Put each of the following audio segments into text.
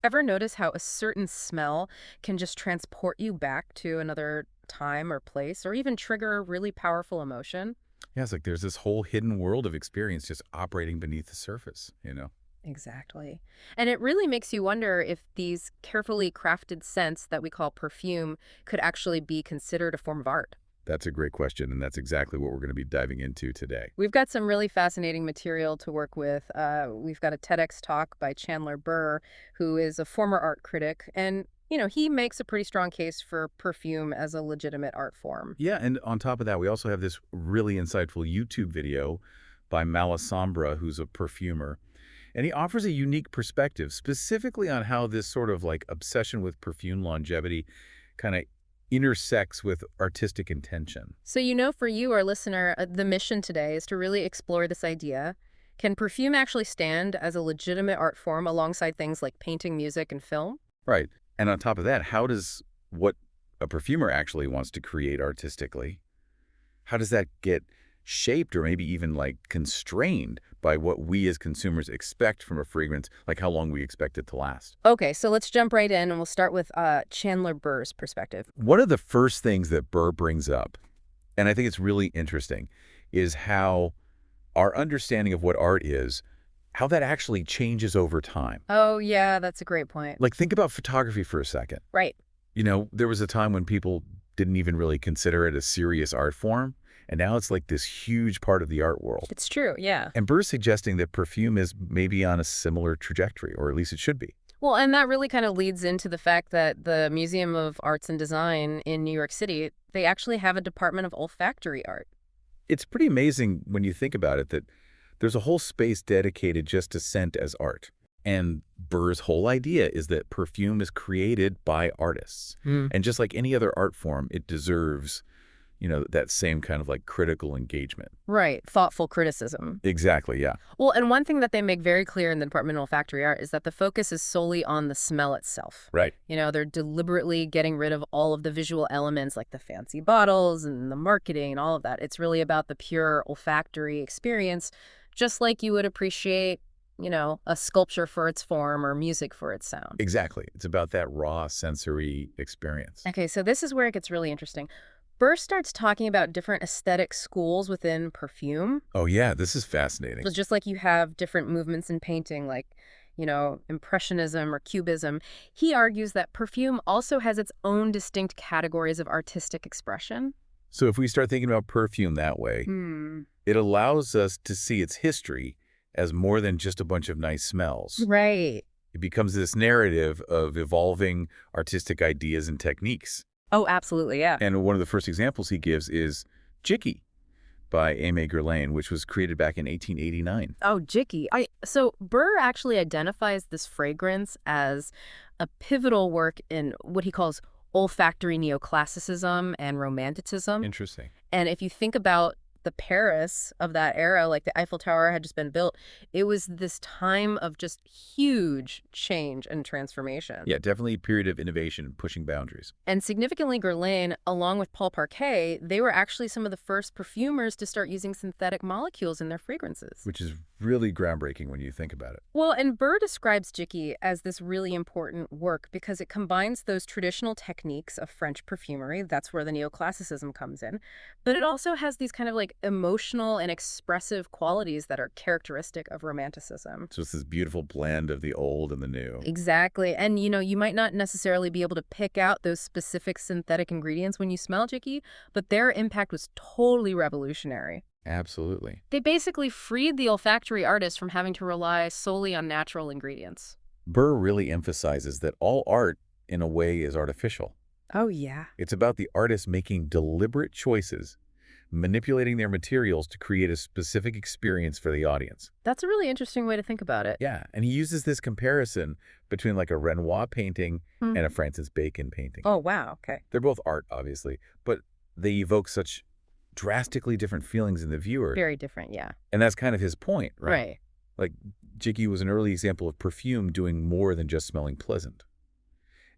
Ever notice how a certain smell can just transport you back to another time or place, or even trigger a really powerful emotion? Yeah, it's like there's this whole hidden world of experience just operating beneath the surface. Exactly. And it really makes you wonder if these carefully crafted scents that we call perfume could actually be considered a form of art. That's a great question, and that's exactly what we're going to be diving into today. We've got some really fascinating material to work with. We've got a TEDx talk by Chandler Burr, who is a former art critic, and he makes a pretty strong case for perfume as a legitimate art form. Yeah, and on top of that, we also have this really insightful YouTube video by Malasambra, who's a perfumer. And he offers a unique perspective specifically on how this sort of like obsession with perfume longevity kind of intersects with artistic intention. So, for you, our listener, the mission today is to really explore this idea. Can perfume actually stand as a legitimate art form alongside things like painting, music, and film? Right. And on top of that, how does what a perfumer actually wants to create artistically, how does that get shaped or maybe even like constrained by what we as consumers expect from a fragrance, like how long we expect it to last? Okay, so let's jump right in and we'll start with Chandler Burr's perspective. One of the first things that Burr brings up, and I think it's really interesting, is how our understanding of what art is, how that actually changes over time. Oh, yeah, that's a great point. Like, think about photography for a second. Right. There was a time when people didn't even really consider it a serious art form, and now it's like this huge part of the art world. It's true, yeah. And Burr's suggesting that perfume is maybe on a similar trajectory, or at least it should be. Well, and that really kind of leads into the fact that the Museum of Arts and Design in New York City, they actually have a department of olfactory art. It's pretty amazing when you think about it that there's a whole space dedicated just to scent as art. And Burr's whole idea is that perfume is created by artists. And just like any other art form, it deserves, that same kind of like critical engagement. Right, thoughtful criticism. Exactly, yeah. Well, and one thing that they make very clear in the Department of Olfactory Art is that the focus is solely on the smell itself. Right. They're deliberately getting rid of all of the visual elements like the fancy bottles and the marketing and all of that. It's really about the pure olfactory experience, just like you would appreciate, a sculpture for its form or music for its sound. Exactly. It's about that raw sensory experience. Okay, so this is where it gets really interesting. Burr starts talking about different aesthetic schools within perfume. Oh, yeah, this is fascinating. So just like you have different movements in painting, like, Impressionism or Cubism, he argues that perfume also has its own distinct categories of artistic expression. So if we start thinking about perfume that way, it allows us to see its history as more than just a bunch of nice smells. Right. It becomes this narrative of evolving artistic ideas and techniques. Oh, absolutely, yeah. And one of the first examples he gives is Jicky by Aimé Guerlain, which was created back in 1889. Oh, Jicky. So Burr actually identifies this fragrance as a pivotal work in what he calls olfactory neoclassicism and romanticism. Interesting. And if you think about the Paris of that era, like the Eiffel Tower had just been built, it was this time of just huge change and transformation. Yeah, definitely a period of innovation and pushing boundaries. And significantly, Guerlain, along with Paul Parquet, they were actually some of the first perfumers to start using synthetic molecules in their fragrances. Which is really groundbreaking when you think about it. Well, and Burr describes Jicky as this really important work because it combines those traditional techniques of French perfumery. That's where the neoclassicism comes in. But it also has these kind of like emotional and expressive qualities that are characteristic of Romanticism. So it's this beautiful blend of the old and the new. Exactly. And, you might not necessarily be able to pick out those specific synthetic ingredients when you smell Jicky, but their impact was totally revolutionary. Absolutely. They basically freed the olfactory artist from having to rely solely on natural ingredients. Burr really emphasizes that all art, in a way, is artificial. Oh, yeah. It's about the artist making deliberate choices, manipulating their materials to create a specific experience for the audience. That's a really interesting way to think about it. Yeah, and he uses this comparison between like a Renoir painting and a Francis Bacon painting. Oh, wow. Okay. They're both art, obviously, but they evoke such drastically different feelings in the viewer. Very different, yeah. And that's kind of his point, right? Right. Like, Jicky was an early example of perfume doing more than just smelling pleasant.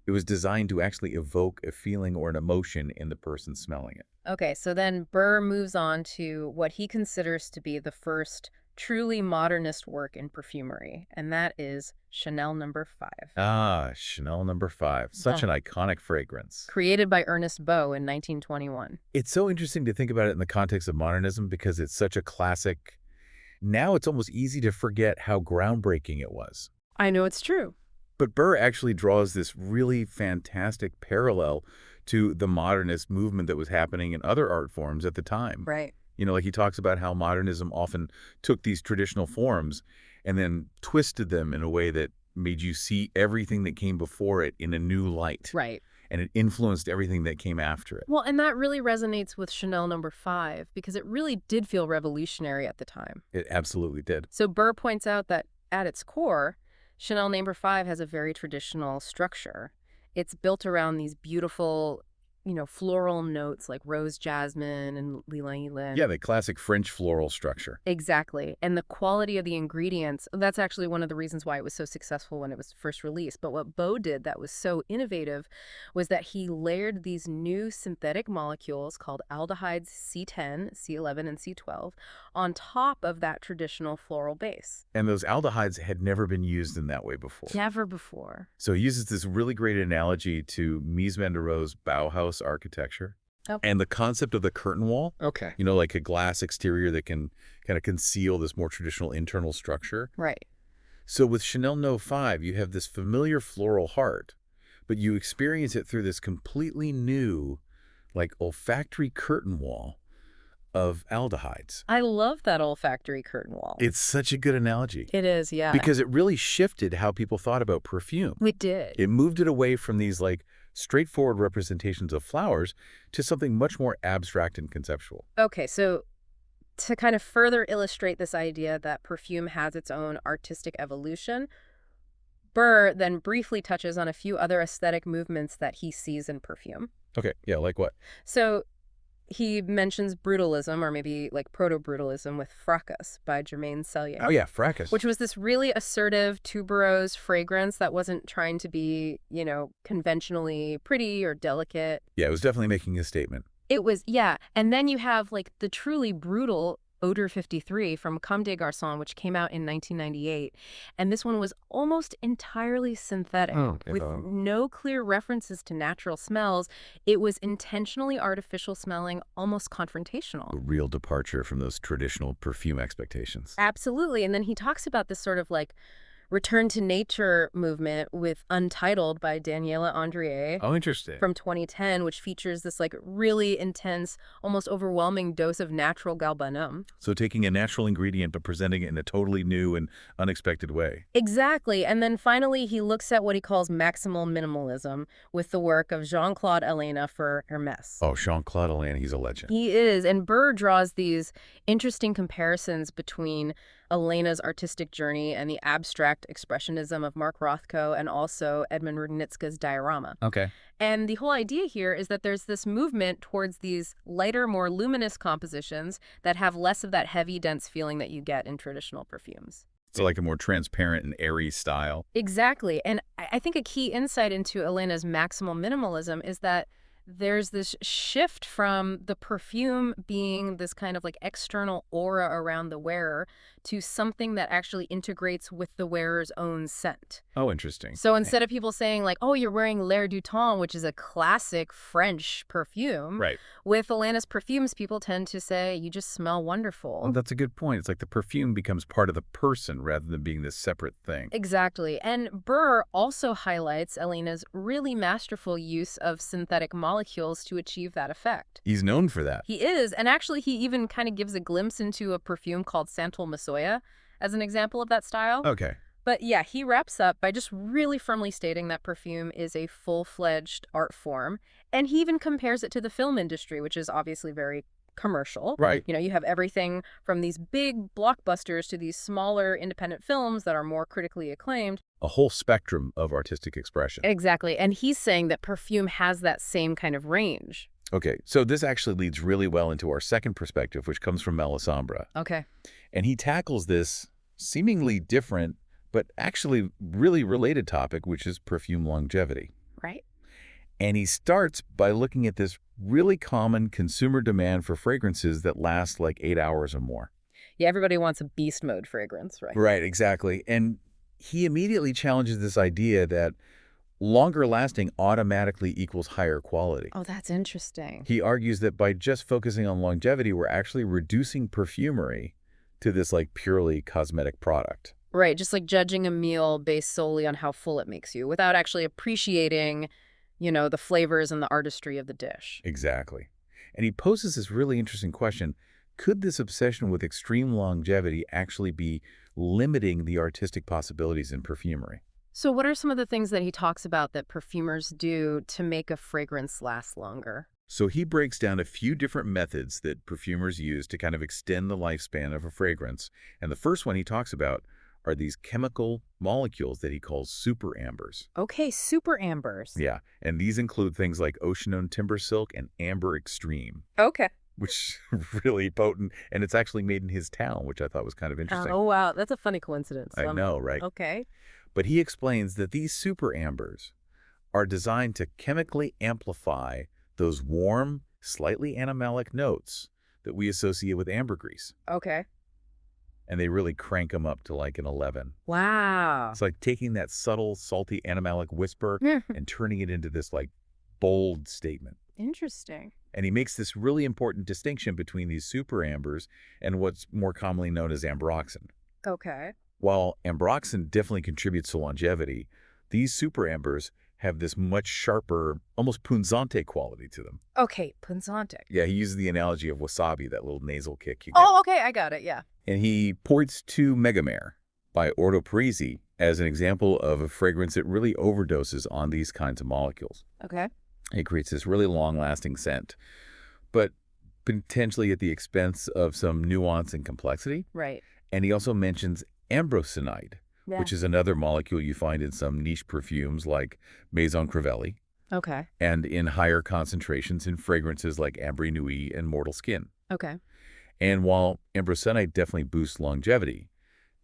It was designed to actually evoke a feeling or an emotion in the person smelling it. Okay, so then Burr moves on to what he considers to be the first truly modernist work in perfumery, and that is Chanel No. 5. Ah, Chanel No. 5. Such Oh. an iconic fragrance. Created by Ernest Beau in 1921. It's so interesting to think about it in the context of modernism because it's such a classic. Now it's almost easy to forget how groundbreaking it was. I know it's true. But Burr actually draws this really fantastic parallel to the modernist movement that was happening in other art forms at the time. Right. Like he talks about how modernism often took these traditional forms and then twisted them in a way that made you see everything that came before it in a new light. Right. And it influenced everything that came after it. Well, and that really resonates with Chanel No. 5 because it really did feel revolutionary at the time. It absolutely did. So Burr points out that at its core, Chanel No. 5 has a very traditional structure. It's built around these beautiful, floral notes like rose jasmine and ylang-ylang. Yeah, the classic French floral structure. Exactly. And the quality of the ingredients, that's actually one of the reasons why it was so successful when it was first released. But what Beau did that was so innovative was that he layered these new synthetic molecules called aldehydes C10, C11, and C12 on top of that traditional floral base. And those aldehydes had never been used in that way before. Never before. So he uses this really great analogy to Mies van der Rohe's Bauhaus architecture. Okay. And the concept of the curtain wall, Okay. like a glass exterior that can kind of conceal this more traditional internal structure. Right. So with Chanel No. 5, you have this familiar floral heart, but you experience it through this completely new, like olfactory curtain wall of aldehydes. I love that olfactory curtain wall. It's such a good analogy. It is, yeah. Because it really shifted how people thought about perfume. We did. It moved it away from these like straightforward representations of flowers to something much more abstract and conceptual. Okay, so to kind of further illustrate this idea that perfume has its own artistic evolution, Burr then briefly touches on a few other aesthetic movements that he sees in perfume. Okay, yeah, like what? So he mentions brutalism, or maybe like proto-brutalism, with Fracas by Germaine Cellier. Oh yeah, fracas. Which was this really assertive tuberose fragrance that wasn't trying to be, conventionally pretty or delicate. Yeah, it was definitely making a statement. It was, yeah. And then you have like the truly brutal Odor 53 from Comme des Garçons, which came out in 1998. And this one was almost entirely synthetic, with no clear references to natural smells. It was intentionally artificial smelling, almost confrontational. A real departure from those traditional perfume expectations. Absolutely. And then he talks about this sort of like return to nature movement with Untitled by Daniela Andrier. Oh, interesting. From 2010, which features this like really intense, almost overwhelming dose of natural galbanum. So taking a natural ingredient but presenting it in a totally new and unexpected way. Exactly. And then finally, he looks at what he calls maximal minimalism with the work of Jean-Claude Elena for Hermès. Oh, Jean-Claude Elena, he's a legend. He is. And Burr draws these interesting comparisons between Elena's artistic journey and the abstract expressionism of Mark Rothko and also Edmund Rudnitska's diorama. Okay. And the whole idea here is that there's this movement towards these lighter, more luminous compositions that have less of that heavy, dense feeling that you get in traditional perfumes. So like a more transparent and airy style. Exactly. And I think a key insight into Elena's maximal minimalism is that there's this shift from the perfume being this kind of like external aura around the wearer to something that actually integrates with the wearer's own scent. Oh, interesting. So instead of people saying like, oh, you're wearing L'air du Temps, which is a classic French perfume, Right. With Elena's perfumes, people tend to say, you just smell wonderful. Well, that's a good point. It's like the perfume becomes part of the person rather than being this separate thing. Exactly. And Burr also highlights Elena's really masterful use of synthetic molecules to achieve that effect. He's known for that. He is. And actually, he even kind of gives a glimpse into a perfume called Santal Massoya as an example of that style. Okay. But yeah, he wraps up by just really firmly stating that perfume is a full-fledged art form. And he even compares it to the film industry, which is obviously very commercial. Right. You have everything from these big blockbusters to these smaller independent films that are more critically acclaimed. A whole spectrum of artistic expression. Exactly. And he's saying that perfume has that same kind of range. Okay, so this actually leads really well into our second perspective, which comes from Melisambra. Okay. And he tackles this seemingly different, but actually really related topic, which is perfume longevity. Right. And he starts by looking at this really common consumer demand for fragrances that last like 8 hours or more. Yeah, everybody wants a beast mode fragrance, right? Right, exactly. And he immediately challenges this idea that longer lasting automatically equals higher quality. Oh, that's interesting. He argues that by just focusing on longevity, we're actually reducing perfumery to this like purely cosmetic product. Right, just like judging a meal based solely on how full it makes you without actually appreciating, the flavors and the artistry of the dish. Exactly. And he poses this really interesting question. Could this obsession with extreme longevity actually be limiting the artistic possibilities in perfumery? So what are some of the things that he talks about that perfumers do to make a fragrance last longer? So he breaks down a few different methods that perfumers use to kind of extend the lifespan of a fragrance. And the first one he talks about are these chemical molecules that he calls super ambers. Okay, super ambers. Yeah, and these include things like oceanone timber silk and amber extreme, Okay. which really potent, and it's actually made in his town, which I thought was kind of interesting. Oh, wow. That's a funny coincidence. I know, right? Okay. But he explains that these super ambers are designed to chemically amplify those warm, slightly animalic notes that we associate with ambergris. Okay. And they really crank them up to like an 11. Wow. It's like taking that subtle, salty, animalic whisper Yeah. and turning it into this like bold statement. Interesting. And he makes this really important distinction between these super ambers and what's more commonly known as ambroxan. Okay. While ambroxan definitely contributes to longevity, these super ambers have this much sharper, almost punzante quality to them. Okay, punzante. Yeah, he uses the analogy of wasabi, that little nasal kick you get. Oh, okay, I got it, yeah. And he points to Megamare by Ordo Parisi as an example of a fragrance that really overdoses on these kinds of molecules. Okay. It creates this really long-lasting scent, but potentially at the expense of some nuance and complexity. Right. And he also mentions ambrosinide, Yeah. which is another molecule you find in some niche perfumes like Maison Crivelli, Okay. and in higher concentrations in fragrances like Ambre Nuit and Mortal Skin. Okay. And while ambrosinide definitely boosts longevity,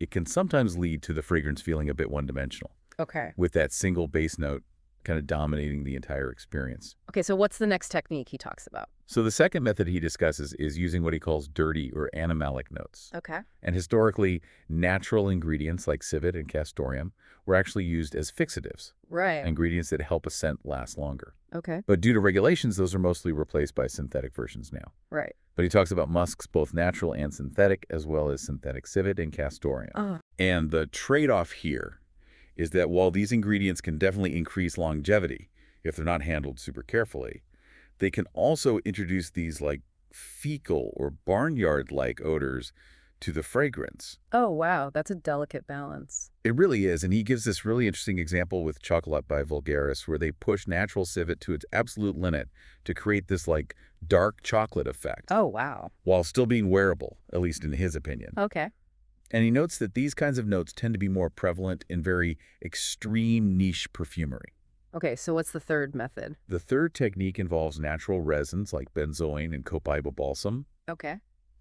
it can sometimes lead to the fragrance feeling a bit one-dimensional, Okay. with that single base note kind of dominating the entire experience. Okay, so what's the next technique he talks about? So the second method he discusses is using what he calls dirty or animalic notes. Okay. And historically, natural ingredients like civet and castoreum were actually used as fixatives, Right. ingredients that help a scent last longer. Okay. But due to regulations, those are mostly replaced by synthetic versions now. Right. But he talks about musks, both natural and synthetic, as well as synthetic civet and castoreum. Oh. And the trade-off here is that while these ingredients can definitely increase longevity if they're not handled super carefully, they can also introduce these like fecal or barnyard-like odors to the fragrance. Oh, wow. That's a delicate balance. It really is, and he gives this really interesting example with Chocolat by Vulgaris, where they push natural civet to its absolute limit to create this like dark chocolate effect, Oh, wow. while still being wearable, at least in his opinion. Okay. And he notes that these kinds of notes tend to be more prevalent in very extreme niche perfumery. Okay, so what's the third method? The third technique involves natural resins like benzoin and copaiba balsam, Okay.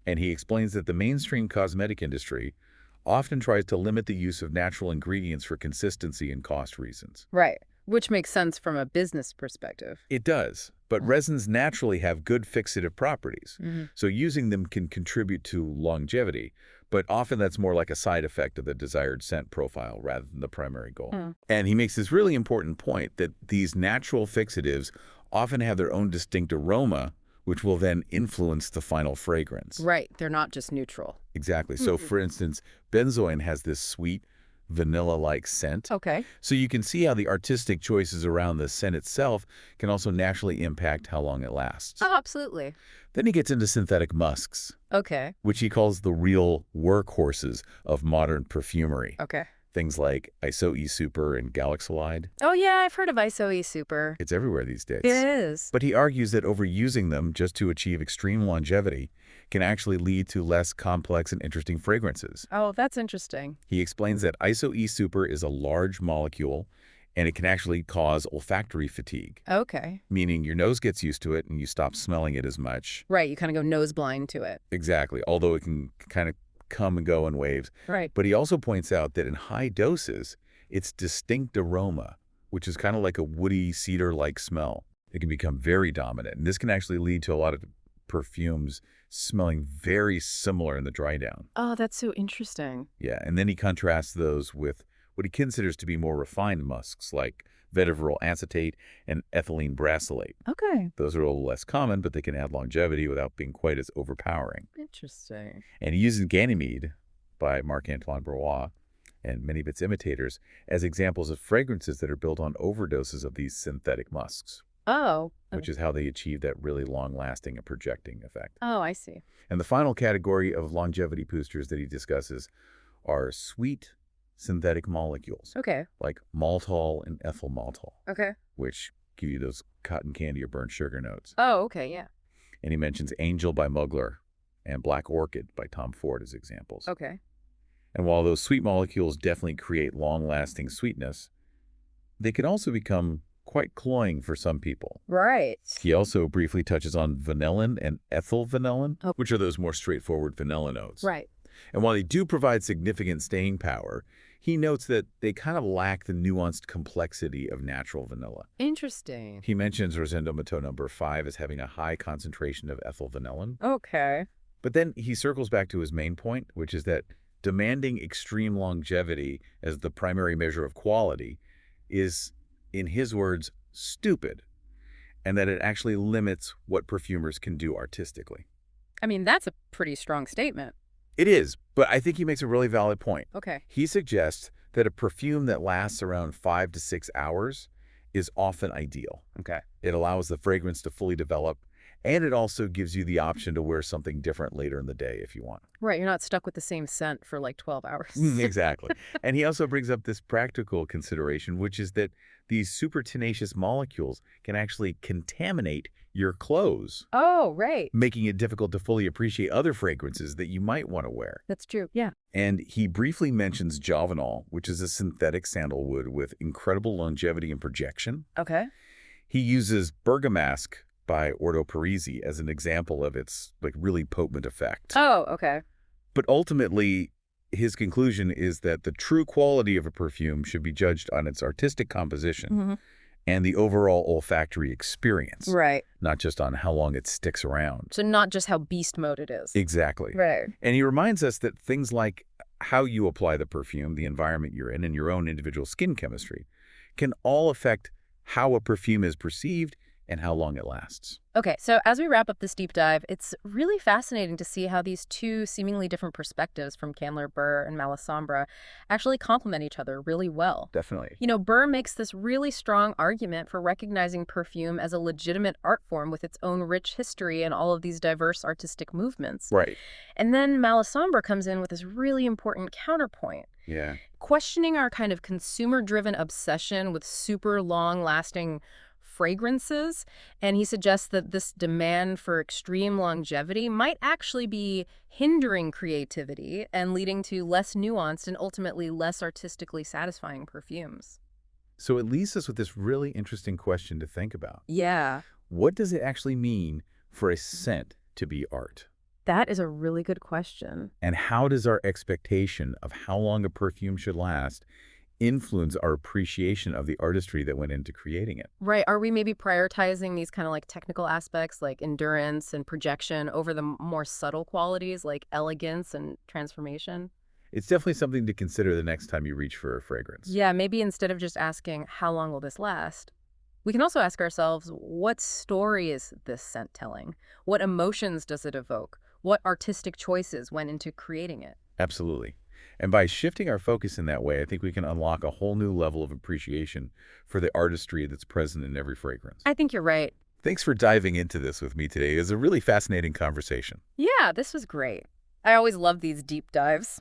and he explains that the mainstream cosmetic industry often tries to limit the use of natural ingredients for consistency and cost reasons. Right. Which makes sense from a business perspective. It does, but resins naturally have good fixative properties, so using them can contribute to longevity, but often that's more like a side effect of the desired scent profile rather than the primary goal. And he makes this really important point that these natural fixatives often have their own distinct aroma, which will then influence the final fragrance. Right. They're not just neutral. Exactly. So, for instance, benzoin has this sweet, vanilla-like scent. Okay. So you can see how the artistic choices around the scent itself can also naturally impact how long it lasts. Oh, absolutely. Then he gets into synthetic musks, Okay. which he calls the real workhorses of modern perfumery. Okay. Things like ISO-E Super and Galaxolide. Oh, yeah, I've heard of ISO-E Super. It's everywhere these days. It is. But he argues that overusing them just to achieve extreme longevity can actually lead to less complex and interesting fragrances. Oh, that's interesting. He explains that ISO-E Super is a large molecule, and it can actually cause olfactory fatigue, Okay. meaning your nose gets used to it and you stop smelling it as much. Right, you kind of go nose blind to it. Exactly, although it can kind of come and go in waves. Right. But he also points out that in high doses, its distinct aroma, which is kind of like a woody cedar-like smell, it can become very dominant. And this can actually lead to a lot of perfumes smelling very similar in the dry down. Oh, that's so interesting. Yeah, and then he contrasts those with what he considers to be more refined musks like vetiver acetate and ethylene brassylate. Okay. Those are a little less common, but they can add longevity without being quite as overpowering. Interesting. And he uses Ganymede by Marc-Antoine Bourgeois and many of its imitators as examples of fragrances that are built on overdoses of these synthetic musks, Oh. which is how they achieve that really long-lasting and projecting effect. Oh, I see. And the final category of longevity boosters that he discusses are sweet synthetic molecules, Okay. like maltol and ethyl maltol, Okay. which give you those cotton candy or burnt sugar notes. Oh, okay, yeah. And he mentions Angel by Mugler and Black Orchid by Tom Ford as examples. Okay. And while those sweet molecules definitely create long-lasting sweetness, they can also become quite cloying for some people. Right. He also briefly touches on vanillin and ethyl vanillin, Oh. which are those more straightforward vanilla notes. Right. And while they do provide significant staying power, he notes that they kind of lack the nuanced complexity of natural vanilla. Interesting. He mentions Rosendo Matteau number 5 as having a high concentration of ethyl vanillin. Okay. But then he circles back to his main point, which is that demanding extreme longevity as the primary measure of quality is, in his words, stupid, and that it actually limits what perfumers can do artistically. I mean, that's a pretty strong statement. It is, but I think he makes a really valid point. Okay. He suggests that a perfume that lasts around 5 to 6 hours is often ideal. Okay. It allows the fragrance to fully develop, and it also gives you the option to wear something different later in the day if you want. Right, you're not stuck with the same scent for like 12 hours. Exactly. And he also brings up this practical consideration, which is that these super tenacious molecules can actually contaminate your clothes, Oh, right. making it difficult to fully appreciate other fragrances that you might want to wear. That's true. Yeah. And he briefly mentions Javanol, which is a synthetic sandalwood with incredible longevity and projection. Okay. He uses Bergamasque by Ordo Parisi as an example of its really potent effect. Oh, okay. But ultimately, his conclusion is that the true quality of a perfume should be judged on its artistic composition and the overall olfactory experience, Right. not just on how long it sticks around. So not just how beast mode it is. Exactly. Right. And he reminds us that things like how you apply the perfume, the environment you're in, and your own individual skin chemistry can all affect how a perfume is perceived and how long it lasts. Okay, so as we wrap up this deep dive, it's really fascinating to see how these two seemingly different perspectives from Candler Burr and Malesambra actually complement each other really well. Definitely. You know, Burr makes this really strong argument for recognizing perfume as a legitimate art form with its own rich history and all of these diverse artistic movements. Right. And then Malesambra comes in with this really important counterpoint, Yeah. questioning our kind of consumer-driven obsession with super long-lasting fragrances, and he suggests that this demand for extreme longevity might actually be hindering creativity and leading to less nuanced and ultimately less artistically satisfying perfumes. So it leaves us with this really interesting question to think about. Yeah, What does it actually mean for a scent to be art? that is a really good question. And how does our expectation of how long a perfume should last influence our appreciation of the artistry that went into creating it? Right, are we maybe prioritizing these kind of like technical aspects like endurance and projection over the more subtle qualities like elegance and transformation? It's definitely something to consider the next time you reach for a fragrance. Yeah, maybe instead of just asking, how long will this last? We can also ask ourselves, what story is this scent telling? What emotions does it evoke? What artistic choices went into creating it? Absolutely. And by shifting our focus in that way, I think we can unlock a whole new level of appreciation for the artistry that's present in every fragrance. I think you're right. Thanks for diving into this with me today. It was a really fascinating conversation. Yeah, this was great. I always love these deep dives.